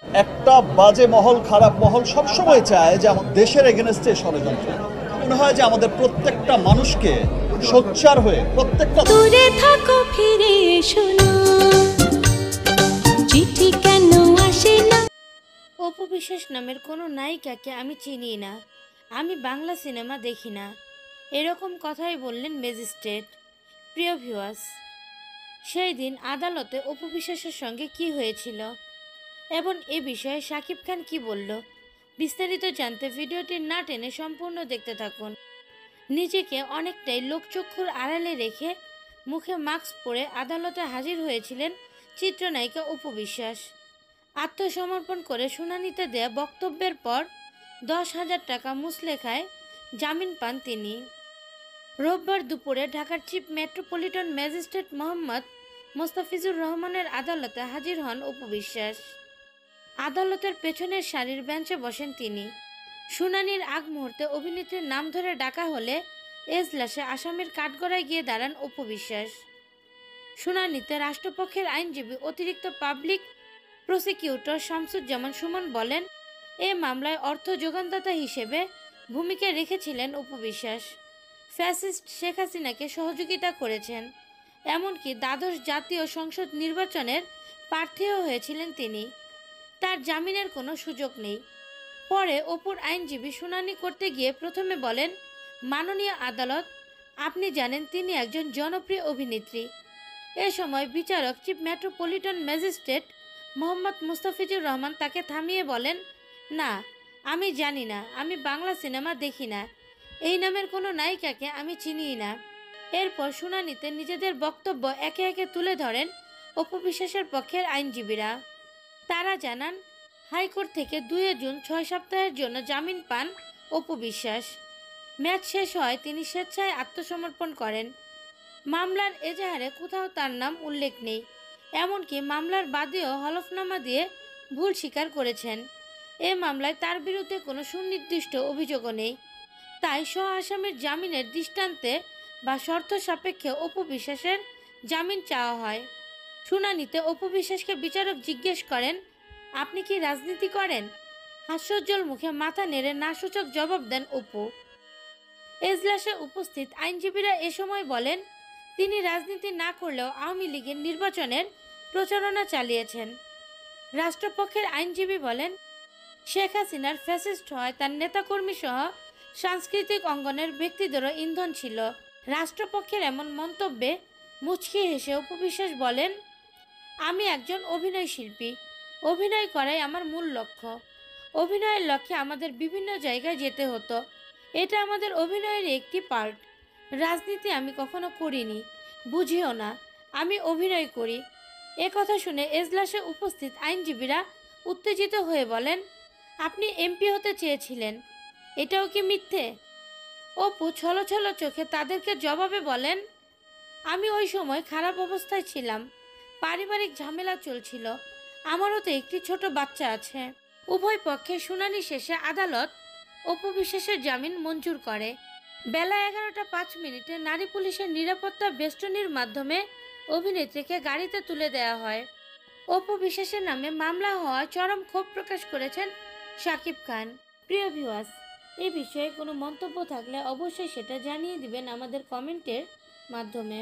একটা বাজে মহল, খারাপ মহল সবসময় চায় যে আমাদের দেশের এগেনস্টে ষড়যন্ত্র। মনে হয় যে আমাদের প্রত্যেকটা মানুষকে সোচ্চার হয়ে প্রত্যেকটা দূরে থাকো ফিরে এসো না, চিঠি কেন আসে না। অপু বিশ্বাস নামের কোনো নায়িকাকে আমি চিনি না, আমি বাংলা সিনেমা দেখি না, এরকম কথাই বললেন ম্যাজিস্ট্রেট। প্রিয় ভিউয়ার্স, সেই দিন আদালতে অপু বিশ্বাসের সঙ্গে কি হয়েছিল এবং এ বিষয়ে শাকিব খান কি বলল, বিস্তারিত জানতে ভিডিওটি না টেনে সম্পূর্ণ দেখতে থাকুন। নিজেকে অনেকটাই লোকচক্ষুর আড়ালে রেখে মুখে মাস্ক পরে আদালতে হাজির হয়েছিলেন চিত্রনায়িকা অপু বিশ্বাস। আত্মসমর্পণ করে শুনানিতে দেয়া বক্তব্যের পর 10,000 টাকা মুচলেখায় জামিন পান তিনি। রোববার দুপুরে ঢাকার chief metropolitan magistrate Mohammad Mostafizur রহমানের আদালতে হাজির হন অপু বিশ্বাস। আদালতের পেছনের সারির বেঞ্চে বসেন তিনি। শুনানির আগ মুহূর্তে অভিনেত্রীর নাম ধরে ডাকা হলে এজলাসে আসামির কাঠগড়ায় গিয়ে দাঁড়ান অপু বিশ্বাস। শুনানিতে রাষ্ট্রপক্ষের আইনজীবী অতিরিক্ত পাবলিক প্রসিকিউটর শামসুজ্জামান সুমন বলেন, এ মামলায় অর্থ যোগানদাতা হিসেবে ভূমিকা রেখেছিলেন অপু বিশ্বাস। ফ্যাসিস্ট শেখ হাসিনাকে সহযোগিতা করেছেন, এমনকি দ্বাদশ জাতীয় সংসদ নির্বাচনের প্রার্থীও হয়েছিলেন তিনি। তার জামিনের কোনো সুযোগ নেই। পরে অপুর আইনজীবী শুনানি করতে গিয়ে প্রথমে বলেন, মাননীয় আদালত, আপনি জানেন তিনি একজন জনপ্রিয় অভিনেত্রী। এ সময় বিচারক chief metropolitan magistrate Mohammad Mustafizur Rahman তাকে থামিয়ে বলেন, না, আমি জানি না, আমি বাংলা সিনেমা দেখি না, এই নামের কোনো নায়িকাকে আমি চিনিই না। এরপর শুনানিতে নিজেদের বক্তব্য একে একে তুলে ধরেন অপু বিশ্বাসের পক্ষের আইনজীবীরা। তারা জানান, হাইকোর্ট থেকে 2 জুন 6 সপ্তাহের জন্য জামিন পান অপু বিশ্বাস। ম্যাচ শেষ হয় তিনি স্বেচ্ছায় আত্মসমর্পণ করেন। মামলার এজাহারে কোথাও তার নাম উল্লেখ নেই, এমনকি মামলার বাদীও হলফনামা দিয়ে ভুল স্বীকার করেছেন। এ মামলায় তার বিরুদ্ধে কোনো সুনির্দিষ্ট অভিযোগও নেই। তাই স্ব আসামির জামিনের দৃষ্টান্তে বা শর্ত সাপেক্ষে অপু বিশ্বাসের জামিন চাওয়া হয়। শুনানিতে অপু বিশ্বাসকে বিচারক জিজ্ঞেস করেন, আপনি কি রাজনীতি করেন? হাস্যোজ্জ্বল মুখে মাথা নেড়ে না সূচক জবাব দেন অপু। এজলাসে উপস্থিত আইনজীবীরা এ সময় বলেন, তিনি রাজনীতি না করলেও আওয়ামী লীগের নির্বাচনের প্রচারণা চালিয়েছেন। রাষ্ট্রপক্ষের আইনজীবী বলেন, শেখ হাসিনার ফ্যাসিস্ট হয় তার নেতাকর্মী সহ সাংস্কৃতিক অঙ্গনের ব্যক্তিদেরও ইন্ধন ছিল। রাষ্ট্রপক্ষের এমন মন্তব্যে মুচকি হেসে অপু বিশ্বাস বলেন, আমি একজন অভিনয় শিল্পী, অভিনয় করাই আমার মূল লক্ষ্য। অভিনয়ের লক্ষ্যে আমাদের বিভিন্ন জায়গায় যেতে হতো, এটা আমাদের অভিনয়ের একটি পার্ট। রাজনীতি আমি কখনো করিনি, বুঝিও না, আমি অভিনয় করি। এ কথা শুনে এজলাসে উপস্থিত আইনজীবীরা উত্তেজিত হয়ে বলেন, আপনি এমপি হতে চেয়েছিলেন, এটাও কি মিথ্যে? অপু ছলছল চোখে তাদেরকে জবাবে বলেন, আমি ওই সময় খারাপ অবস্থায় ছিলাম, পারিবারিক ঝামেলা চলছিল, আমারও তো একটি ছোট বাচ্চা আছে। উভয় পক্ষে শুনানি শেষে আদালত অপু বিশ্বাসের জামিন মঞ্জুর করে। বেলা 11টা 5 নারী পুলিশের নিরাপত্তা বেষ্টনীর মাধ্যমে অভিনেত্রীকে গাড়িতে তুলে দেওয়া হয়। অপু বিশ্বাসের নামে মামলা হওয়ায় চরম ক্ষোভ প্রকাশ করেছেন শাকিব খান। প্রিয় ভিউয়ার্স, এই বিষয়ে কোনো মন্তব্য থাকলে অবশ্যই সেটা জানিয়ে দিবেন আমাদের কমেন্টের মাধ্যমে।